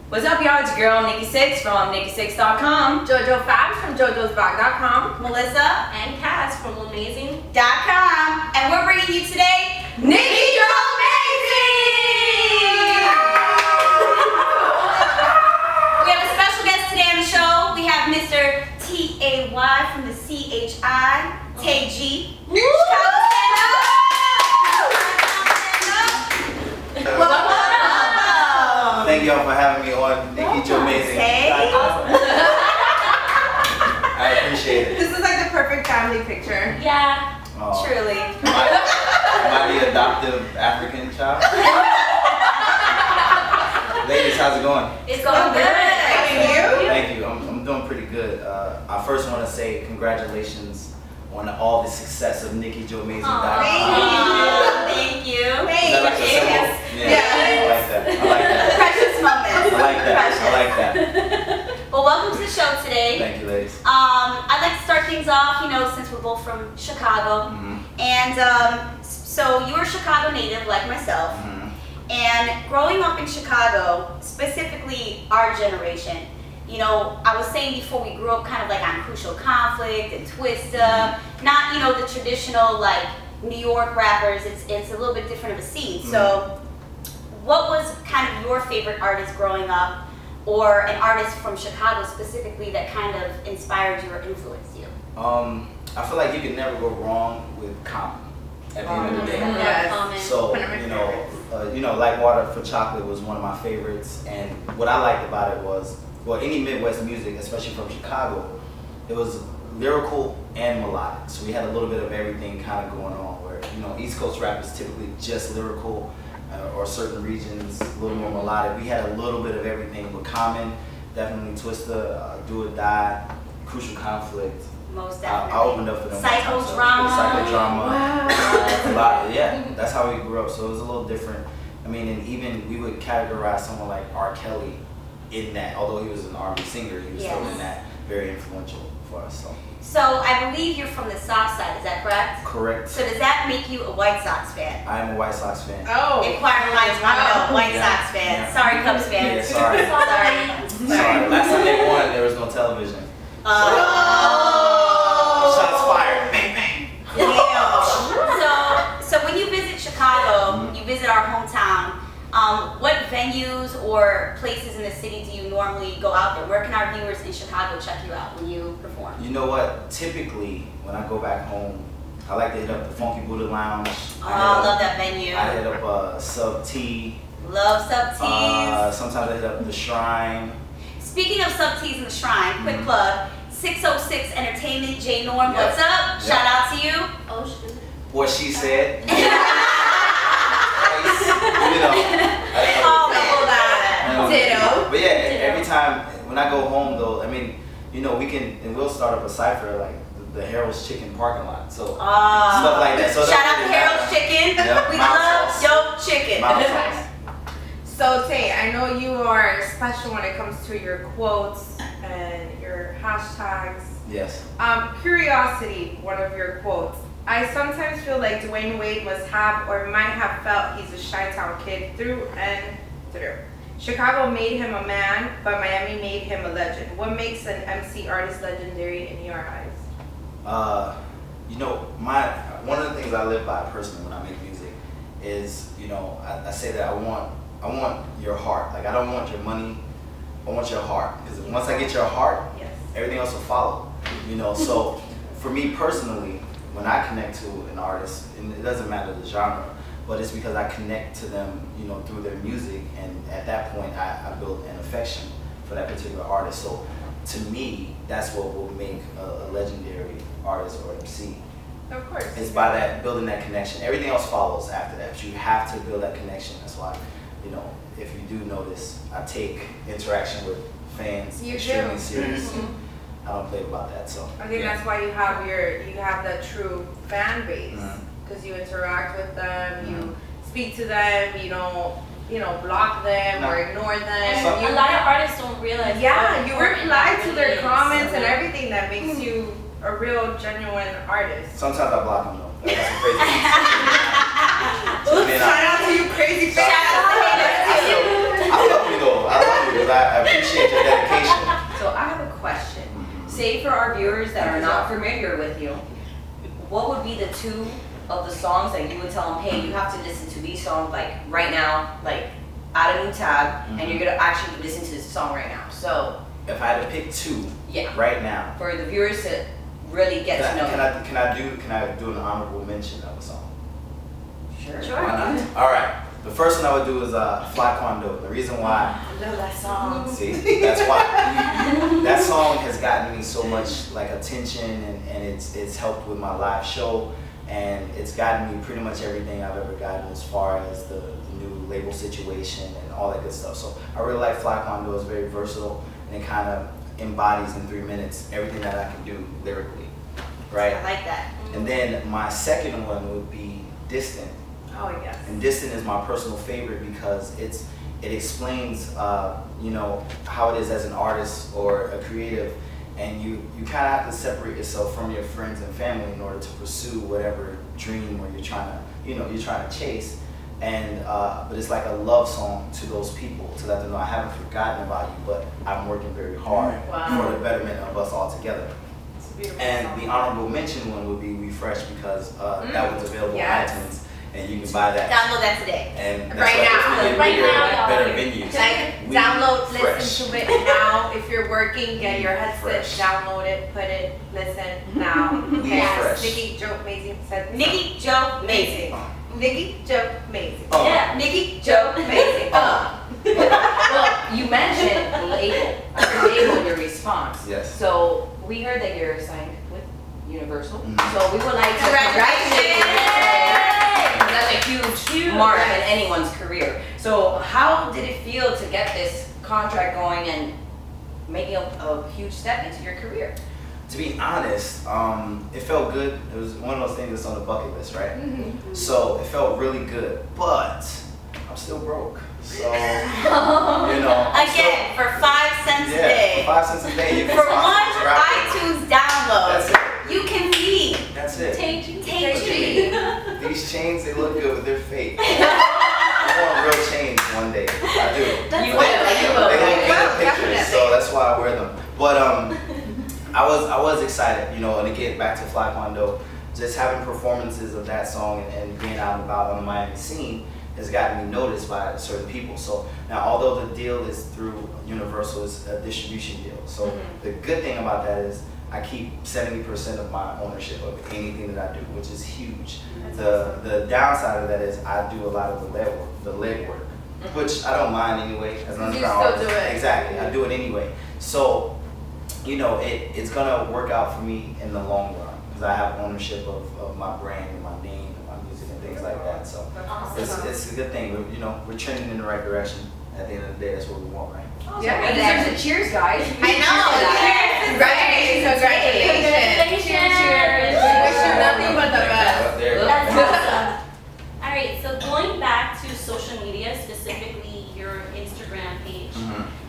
What's up, y'all? It's your girl Nikki6 from NikkiJoMazing.com. JoJo Fabs from JoJo'sBlog.com. Melissa and Cass from NikkiJoMazing.com. And we're bringing you today NikkiJoMazing! We have a special guest today on the show. We have Mr. Tay from the CHI, Tay-G. Chicago, stand up! Thank y'all for having me on NikkiJoMazing. I appreciate it. This is like the perfect family picture. Yeah, truly. Am I the adoptive African child? Ladies, how's it going? it's going good. Thank you. Thank you. I'm doing pretty good. I first want to say congratulations on all the success of NikkiJoMazing.com. Thank you. Is that like a symbol? Yeah. I like that. I like that. Precious moments. I like that. I like that. Well, welcome to the show today. Thank you, ladies. I'd like to start things off, since we're both from Chicago. And so you're a Chicago native like myself. And growing up in Chicago, specifically our generation, I was saying before, we grew up kind of like on Crucial Conflict and Twista, not, the traditional like New York rappers. It's a little bit different of a scene. So what was kind of your favorite artist growing up, or an artist from Chicago specifically that kind of inspired you or influenced you? I feel like you can never go wrong with Common at the end of the day. Yes. So, Like Water for Chocolate was one of my favorites, and what I liked about it was, well, any Midwest music, especially from Chicago, it was lyrical and melodic. So we had a little bit of everything kind of going on, where, East Coast rap is typically just lyrical, or certain regions, a little more melodic. We had a little bit of everything, but Common, definitely Twista, Do or Die, Crucial Conflict. Most definitely. I opened up for them. Psychodrama. Psychodrama. A lot, yeah, that's how we grew up. So it was a little different. I mean, and even we would categorize someone like R. Kelly in that. Although he was an R&B singer, he was still in that. Very influential for us. So I believe you're from the South Side. Is that correct? Correct. So does that make you a White Sox fan? I am a White Sox fan. Oh. Inquiring minds want to know. White Sox fan. Yeah. Sorry, Cubs fan. Yeah, sorry. Sorry. Last time they won, there was no television. Shots fired. Bang, bang. Yeah. So when you visit Chicago, you visit our hometown, what venues or places in the city do you normally go out there? Where can our viewers in Chicago check you out when you perform? You know what? Typically, when I go back home, I like to hit up the Funky Buddha Lounge. I love that venue. I hit up Sub T. Love Sub T's. Sometimes I hit up the Shrine. Speaking of Sub T's and the Shrine, quick plug. 606 Entertainment, J Norm, what's up? Shout out to you. Oh, shit. What she said. Ditto. But yeah, every time when I go home though, I mean, we'll start up a cipher like the Harold's Chicken parking lot. So stuff like that. So shout out to Harold's Chicken. Yep. We love dope chicken. So Tay, I know you are special when it comes to your quotes and your hashtags. Yes. Curiosity, one of your quotes. I sometimes feel like Dwayne Wade must have or might have felt he's a Chi-Town kid through and through. Chicago made him a man, but Miami made him a legend. What makes an MC artist legendary in your eyes? One of the things I live by personally when I make music is, I say that I want your heart. Like, I don't want your money, I want your heart. Because once I get your heart, everything else will follow. So for me personally, when I connect to an artist, and it doesn't matter the genre, but it's because I connect to them, through their music, and at that point I build an affection for that particular artist. So to me, that's what will make a legendary artist or MC. Of course. It's by that, building that connection. Everything else follows after that, but you have to build that connection. That's why, if you do notice, I take interaction with fans extremely serious. I don't play about that. So I think that's why you have that true fan base, because you interact with them, you speak to them, you don't block them or ignore them. And a lot of artists don't realize. Yeah, you reply to their comments and everything. That makes you a real genuine artist. Sometimes I block them though. That's some crazy. Shout out to you, crazy fans. I love you though. I love you because viewers that are not familiar with you, what would be the 2 of the songs that you would tell them, hey, you have to listen to these songs like right now, like add a new tab, and you're gonna actually listen to this song right now. So if I had to pick 2 right now for the viewers to really get to know you. Can I do an honorable mention of a song? Sure. Why not? All right. The first one I would do is Fly Quando. The reason why. I love that song. See, that's why. That song has gotten me so much like attention, and it's helped with my live show, and it's gotten me pretty much everything I've ever gotten as far as the new label situation and all that good stuff. So I really like Fly Quando. It's very versatile, and it kind of embodies in 3 minutes everything that I can do lyrically, right? I like that. And then my second one would be Distant. Oh yes. And Distant is my personal favorite because it explains you know, how it is as an artist or a creative, and you kind of have to separate yourself from your friends and family in order to pursue whatever dream or you're trying to chase. And but it's like a love song to those people to let them know I haven't forgotten about you, but I'm working very hard for the betterment of us all together. And the honorable mention one would be Refresh because that was available on iTunes. And you can buy that. Download that today. And that's right now. Right now, better venues. Like, download, listen to it now. If you're working, get your headset, download it, put it, listen now. Yes. NikkiJoMazing said NikkiJoMazing. NikkiJoMazing. Yeah, NikkiJoMazing. Well, you mentioned label in your response. Yes. So we heard that you're signed with Universal. Mm-hmm. So we would like to congratulate you. That's a huge mark in anyone's career. So how did it feel to get this contract going and making a huge step into your career? To be honest, it felt good. It was one of those things that's on the bucket list, right? Mm-hmm. So it felt really good, but I'm still broke. So, you know. Again, for 5 cents a day. For 5 cents a day, you can for one iTunes download, you can feed. That's it. Tay-G. These chains, they look good, but they're fake. I want real chains one day. I do. You will. They look good in pictures, so that's why I wear them. But I was excited, you know, and again, back to Fly Quando, just having performances of that song and being out and about on the Miami scene has gotten me noticed by certain people. So now, although the deal is through Universal, it's a distribution deal. So the good thing about that is I keep 70% of my ownership of anything that I do, which is huge. The downside of that is I do a lot of the leg work, which I don't mind anyway. As long as I still do it. Exactly, I do it anyway. So, you know, it's gonna work out for me in the long run because I have ownership of my brand and my name and my music and things like that. So it's a good thing. You know, we're trending in the right direction. At the end of the day, that's what we want, right? Awesome. Yeah, deserves a cheers, guys. I know. Congratulations. Cheers. We wish you nothing but the best. That's awesome. All right, so going back to social media, specifically your Instagram page,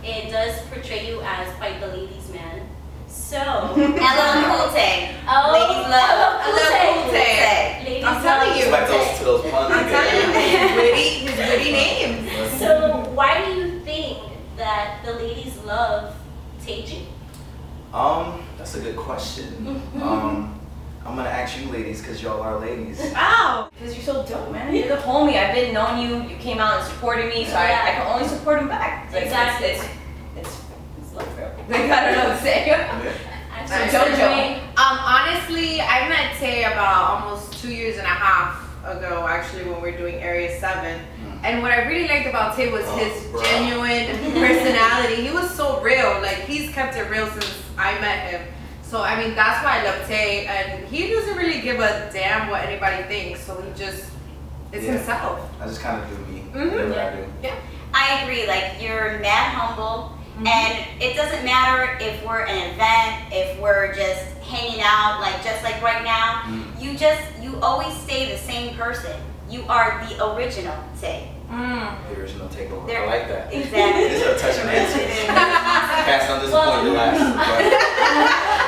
it does portray you as by the ladies' man. So, LL Cool Tay. Ladies love. LL Cool Tay. I'm telling you. It's like to those puns. I'm telling you, his witty names. So, why do you think that the ladies love Tay-G? That's a good question. I'm gonna ask you ladies because y'all are ladies. Wow! Because you're so dope, man. You're the homie. I've been knowing you. You came out and supported me, so I can only support him back. Like, exactly. It's love for Like, I don't know what to say. Honestly, I met Tay about almost 2.5 years ago, actually, when we were doing Area 7. And what I really liked about Tay was his genuine personality. He was so real. Like, he's kept it real since I met him. So, I mean, that's why I love Tay. And he doesn't really give a damn what anybody thinks. So, he just is himself. I just kind of do me. Whatever I do. Yeah. I agree. Like, you're mad humble. And it doesn't matter if we're an event, if we're just hanging out, like just like right now. You always stay the same person. You are the original Tay. The original takeover. I like that. Exactly. These are touching answers. Fast on disappointed last.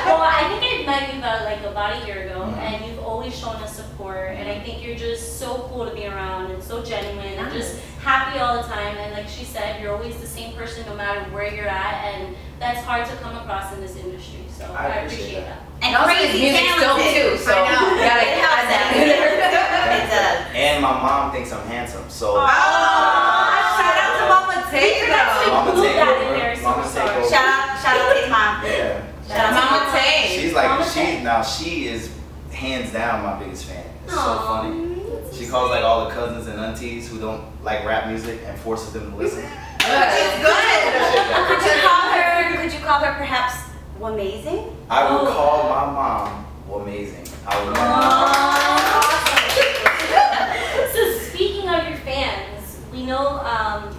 Well, I think I met you about a year ago, and you've always shown us support, and I think you're just so cool to be around and so genuine and just happy all the time. And like she said, you're always the same person no matter where you're at, and that's hard to come across in this industry. So I appreciate that. And also crazy his music still too, so I know. you gotta add that. It does. And my mom thinks I'm handsome, so. Oh, shout out to Mama Tay though. Mama Put take that in over. there, so Mama take sorry. over. Shout out to mom. Yeah. Shout out to Mama Tay. She's like, Mama Tay. she is hands down my biggest fan. It's so Aw. funny. She calls like all the cousins and aunties who don't like rap music and forces them to listen. Good. Could you call her perhaps Wamazing? I would call my mom amazing. I would So speaking of your fans, we know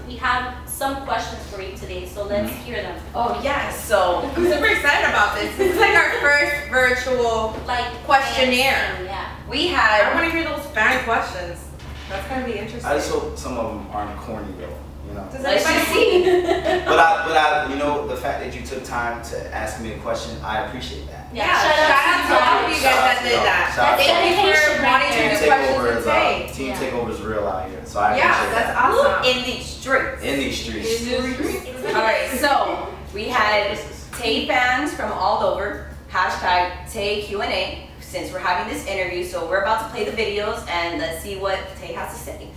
we have some questions for you today, so let's hear them. Oh yes, so I'm super excited about this. This is like our first virtual Like questionnaire. fans, yeah. we I had want to hear those fan questions. That's gonna be interesting. I just hope some of them aren't corny though, you know. Does let's anybody just see. But I, you know, the fact that you took time to ask me a question, I appreciate that. Yeah, shout out to all of you guys that did that. Shout out to Thank you for wanting to Team do questions Takeover and is say. Team Yeah. Takeover is real out here, so I Yeah, appreciate that's that. awesome. In these streets. In these streets. All right, so we had Tay fans from all over. Hashtag Tay Q&A. Since we're having this interview, so we're about to play the videos and let's see what Tay has to say.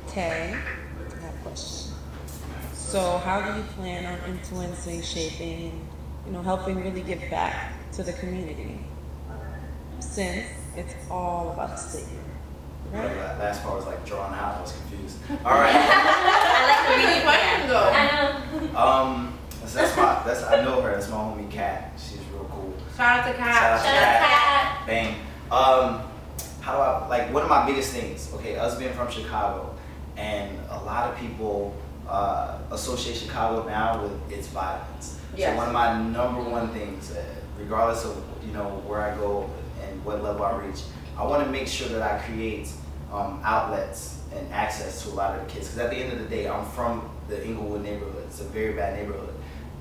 Tay, I have a question. So how do you plan on influencing, shaping, helping really give back to the community? Since it's all about the statement, right? That last part was like drawn out. I was confused. All right. I like the reading Question plan. though. I know. I know her. That's my homie Kat. She's real cool. Shout out to Kat. Shout out to Kat. Bang. How do I, like, one of my biggest things, okay, us being from Chicago, and a lot of people associate Chicago now with its violence. Yes. So one of my number one things, regardless of, where I go and what level I reach, I want to make sure that I create outlets and access to a lot of the kids. Because at the end of the day, I'm from the Inglewood neighborhood. It's a very bad neighborhood.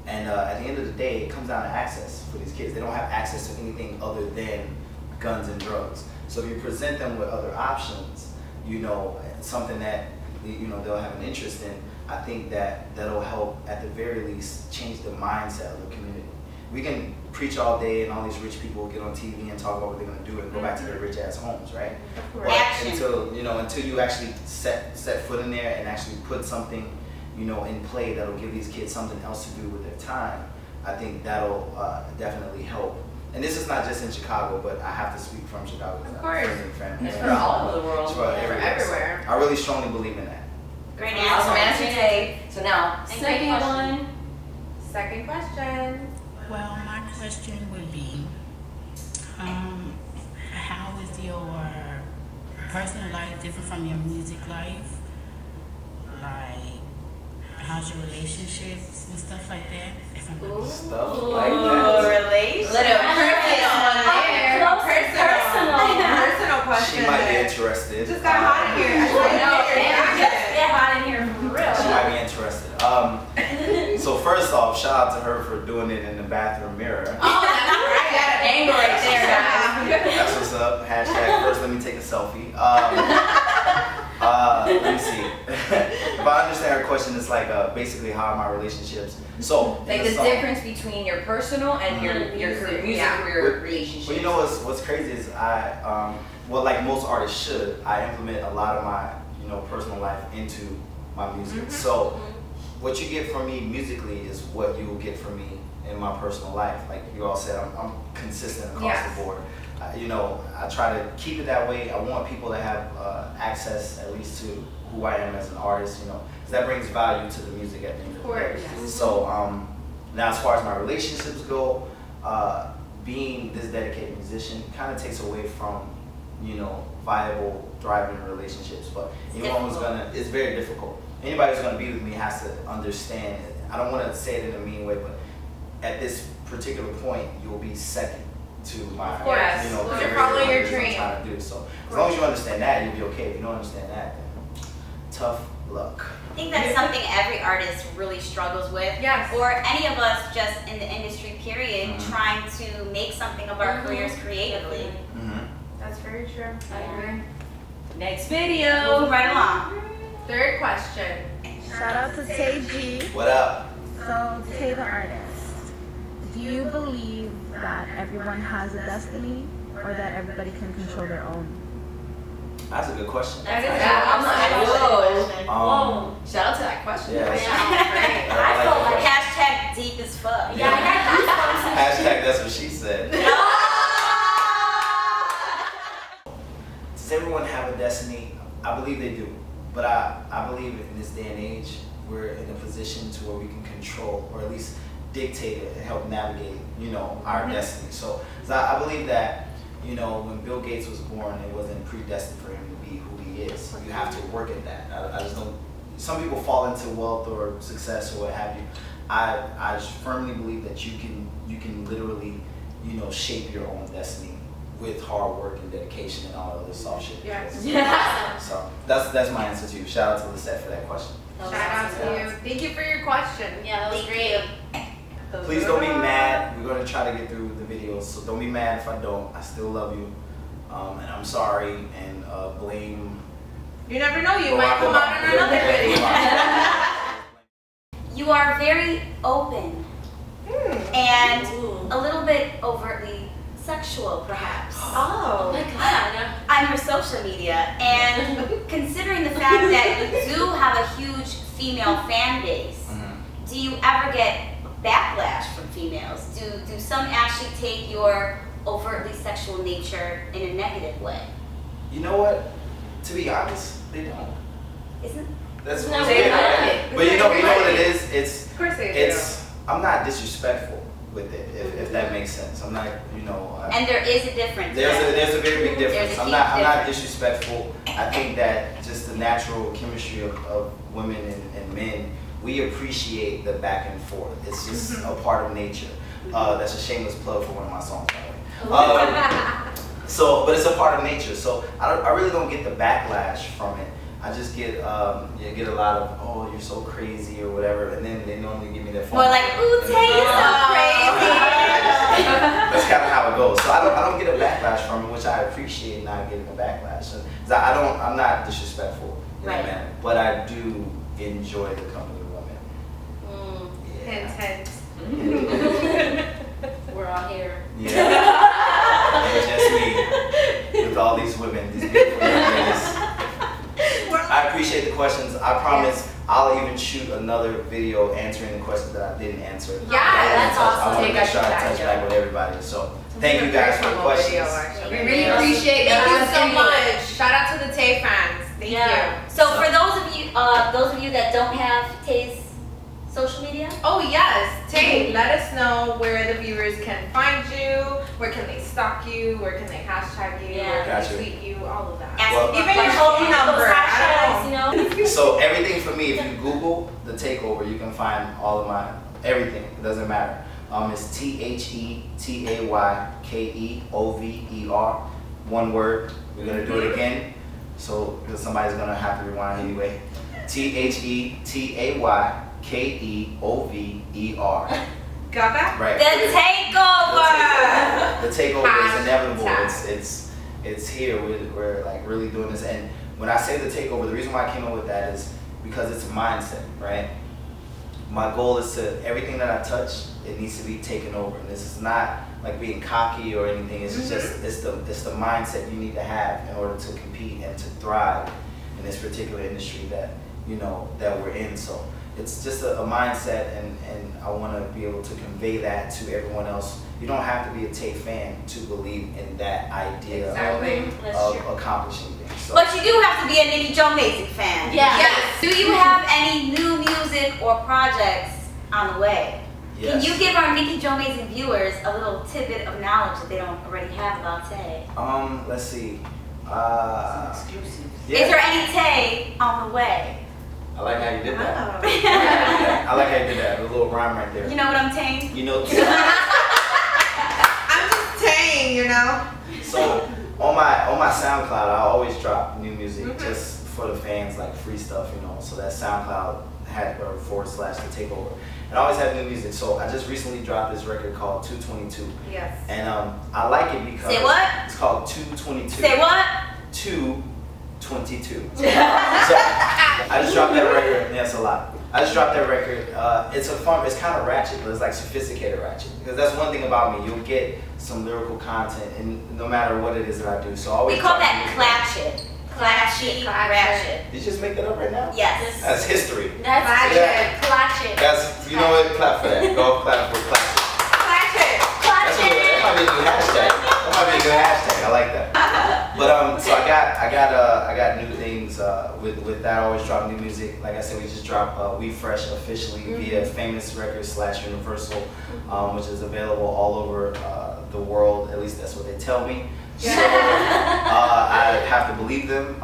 And at the end of the day, it comes down to access for these kids. They don't have access to anything other than guns and drugs. So if you present them with other options, something that they'll have an interest in, I think that'll help at the very least change the mindset of the community. We can preach all day and all these rich people get on TV and talk about what they're gonna do and go back to their rich ass homes, right? But Action. until you actually set foot in there and actually put something in play that'll give these kids something else to do with their time, I think that'll definitely help. And this is not just in Chicago, but I have to speak from Chicago. Of course. It's for all over the world. It's for everywhere. I really strongly believe in that. Great Awesome answer. answer, Tay. So now, And second great question. one. Second question. Well, my question would be, how is your personal life different from your music life? Like, how's your relationships and stuff like that? Stuff like that. Relations. Little Personal question. She might be interested. Just got hot in here. Just get hot in here for real. She might be interested. So first off, shout out to her for doing it in the bathroom mirror. Oh, that's right. That angle right there, guys. That's what's up. Hashtag first let me take a selfie. Let me see. If I understand her question, it's like basically how are my relationships. So Like the difference between your personal and your music career relationship. Well, you know what's crazy is I, like most artists should, I implement a lot of my personal life into my music. So what you get from me musically is what you will get from me in my personal life. Like you all said, I'm consistent across the board. I try to keep it that way. I want people to have access at least to who I am as an artist, because that brings value to the music at the end of the day. So now as far as my relationships go, being this dedicated musician kind of takes away from, viable, thriving relationships. But anyone who's it's very difficult. Anybody who's gonna be with me has to understand it. I don't want to say it in a mean way, but at this particular point, you'll be second to my, you're following your dream. I'm trying to do. So as long as you understand that, you'll be okay. If you don't understand that, then tough luck. I think that's something every artist really struggles with. Yes. Or any of us just in the industry period trying to make something of our careers creatively. That's very true. Next video. Moving right along. Third question. Shout out to Tay-G. What up? So, Tay the artist, do you believe that everyone has a destiny or that everybody can control their own? That's a good question. That's I'm not. Whoa. Shout out to that question. Yeah. I felt like hashtag deep as fuck. Yeah, I got goosebumps. Hashtag that's what she said. Does everyone have a destiny? I believe they do. But I believe in this day and age, we're in a position to where we can control or at least dictate it and help navigate, you know, our destiny. So I believe that, you know, when Bill Gates was born, it wasn't predestined for him to be who he is. You have to work at that. I just don't, some people fall into wealth or success or what have you. I firmly believe that you can literally, you know, shape your own destiny with hard work and dedication and all of this soft shit. Yes. Yeah. So that's my answer to you. Shout out to Lisette for that question. Shout out to you. Thank you for your question. Yeah, that was great. Please don't be mad. We're gonna try to get through the videos, so don't be mad if I don't. I still love you, and I'm sorry. And blame. You never know, you might come out in another video. You are very open and a little bit overtly sexual, perhaps. Oh my god. On your social media, and considering the fact that you do have a huge female fan base, do you ever get backlash from females? Do some actually take your overtly sexual nature in a negative way? You know what? To be honest, they don't. Isn't That's No, what they I'm don't. saying. But you know what it is? It's Of course they I'm not disrespectful with it, if that makes sense. I'm not, you know. and there is a difference. There's a very big difference. There's a I'm huge not difference. disrespectful. I think that just the natural chemistry of women and men, we appreciate the back and forth. It's just a part of nature. That's a shameless plug for one of my songs, by the way. But it's a part of nature. So I really don't get the backlash from it. I just get get a lot of, oh, you're so crazy or whatever, and then they normally give me their phone. More like, ooh, Tay, you're so crazy. That's kind of how it goes. So I don't get a backlash from it, which I appreciate not getting a backlash. I'm not disrespectful in that manner, but I do enjoy the company of women. Hint, Yeah. We're all here. Yeah. And just me with all these women, these beautiful ladies. I appreciate the questions. I promise I'll even shoot another video answering the questions that I didn't answer. that's I awesome. want to make sure I touch back with everybody. So thank you guys for the questions. We really appreciate it. Thank you so much. Shout out to the Tay fans. Thank you. So for those of you that don't have Tay's social media, Oh yes, Tay, let us know where the viewers can find you, where can they stalk you, where can they hashtag you, where can Gotcha. they tweet you, all of that. ask Well- me Even your questions. phone number. Hashtags, you know. So everything for me, if you Google The Takeover, you can find all of my everything. It doesn't matter. It's TheTayKeover. One word. We're gonna do it again. So because somebody's gonna have to rewind anyway. TheTayKeover. Got that? Right. The takeover. The takeover is inevitable. Hashtag. It's here. We're like really doing this. And when I say the takeover, the reason why I came up with that is because it's a mindset, right? My goal is to, everything that I touch, it needs to be taken over. And this is not like being cocky or anything. It's just it's the mindset you need to have in order to compete and to thrive in this particular industry that that we're in. So it's just a mindset, and I want to be able to convey that to everyone else. You don't have to be a Tay fan to believe in that idea of accomplishing things. So. But you do have to be a NikkiJoMazing fan. Yeah. Yes. Do you have any new music or projects on the way? Yes. Can you give our NikkiJoMazing viewers a little tidbit of knowledge that they don't already have about Tay? Let's see. Exclusive. Yeah. Is there any Tay on the way? I like how you did that. I like how you did that. A little rhyme right there. You know what I'm saying? You know. I'm just saying, So on my SoundCloud, I always drop new music just for the fans, like free stuff, So that SoundCloud / The Takeover, and I always have new music. So I just recently dropped this record called 222. Yes. And I like it because Say what? It's called 222. Say what? 222. So I I just dropped that record. It's kind of ratchet, but it's like sophisticated ratchet. Because that's one thing about me. You'll get some lyrical content, and no matter what it is that I do. So I always we call that clatchet. Clatchy, ratchet. Did you just make that up right now? Yes. That's history. That's Yeah. clatchet. That's, you know what? Clap for that. Go clap for clatchet. That might be a good hashtag. That might be a good hashtag. I like that. But so I got new things with that. I always drop new music. Like I said, we just dropped We Fresh officially via Famous Records / Universal, which is available all over the world. At least that's what they tell me. So I have to believe them.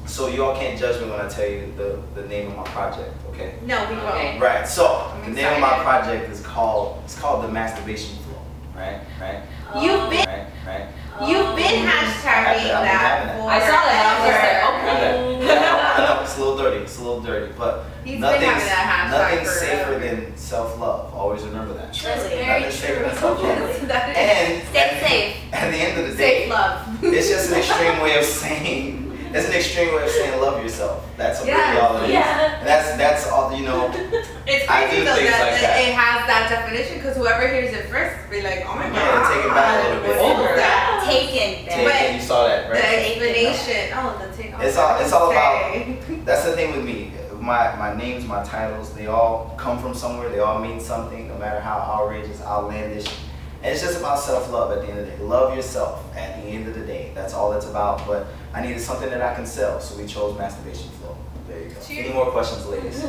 So you all can't judge me when I tell you the name of my project, okay? No, we won't. Right. So the name of my project is called The Masturbation Flow. Right. You've been hashtagging that. I saw that. I was just like, okay. I know it's a little dirty, but He's been having that hashtag nothing's safer than self-love. Always remember that. Truly. Nothing's safer than self-love. And Stay safe. at the end of the day, Safe love. it's just an extreme way of saying. It's an extreme way of saying love yourself. That's really all it is. Yeah. And that's all, you know. It's I crazy do though things that like that. it has that definition because whoever hears it first will be like, oh my god. Yeah, take it back a little bit. What is that? Taken. You saw that, The right? explanation. Oh, the take. It's all about. That's the thing with me. My names, my titles, they all come from somewhere. They all mean something, no matter how outrageous, outlandish. And it's just about self-love at the end of the day. Love yourself at the end of the day. That's all it's about. But I needed something that I can sell, so we chose Masturbation Flow. There you go. Cheers. Any more questions, ladies?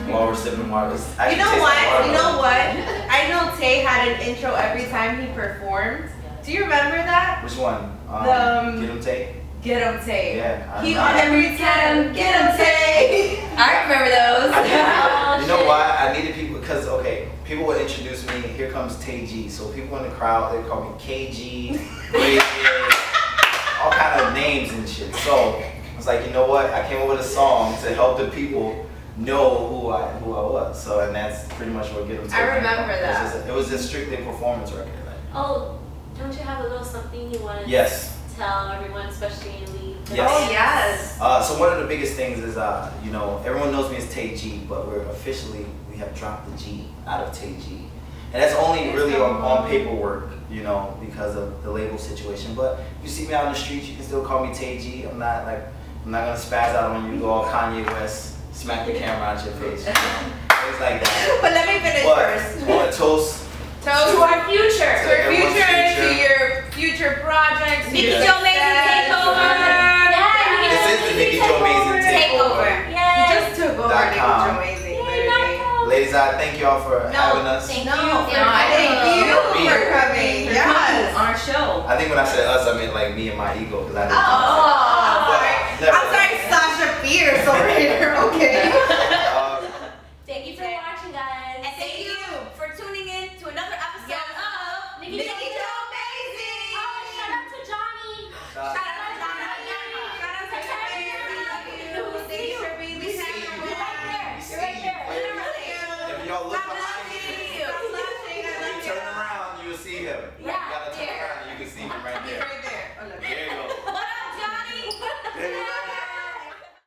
While we're sipping water. You know what? You know what? I know Tay had an intro every time he performed. Do you remember that? Which one? Get 'em Tay? Get 'em Tay. Yeah. He on every time. Get 'em Tay. I remember those. You know why? I needed people because people would introduce me. Here comes Tay-G. So people in the crowd they call me KG, all kind of names and shit. So I was like, you know what? I came up with a song to help the people know who I was. So and that's pretty much what Get 'em Tay. I remember that. It was just strictly a performance record. Oh, don't you have a little something you want to tell everyone, especially in the Yes. Oh yes. So one of the biggest things is, everyone knows me as Tay-G, but we have dropped the G out of Tay-G. And that's only really on paperwork, because of the label situation. But if you see me out in the streets, you can still call me Tay-G. I'm not gonna spaz out on you, go all Kanye West, smack the camera out your face. Things like that. But let me finish first. I want to toast To our future. To our everyone's future, to future. your future projects. NikkiJoMazing takeover. This is the NikkiJoMazing takeover. You just took over NikkiJoMazing. Ladies, I thank y'all for having us. Thank No, you. thank you for coming. On Yes. our show. I think when I said us, I meant like me and my ego, because I didn't. Oh, But sorry. I'm sorry, Sasha Fierce over here. Okay.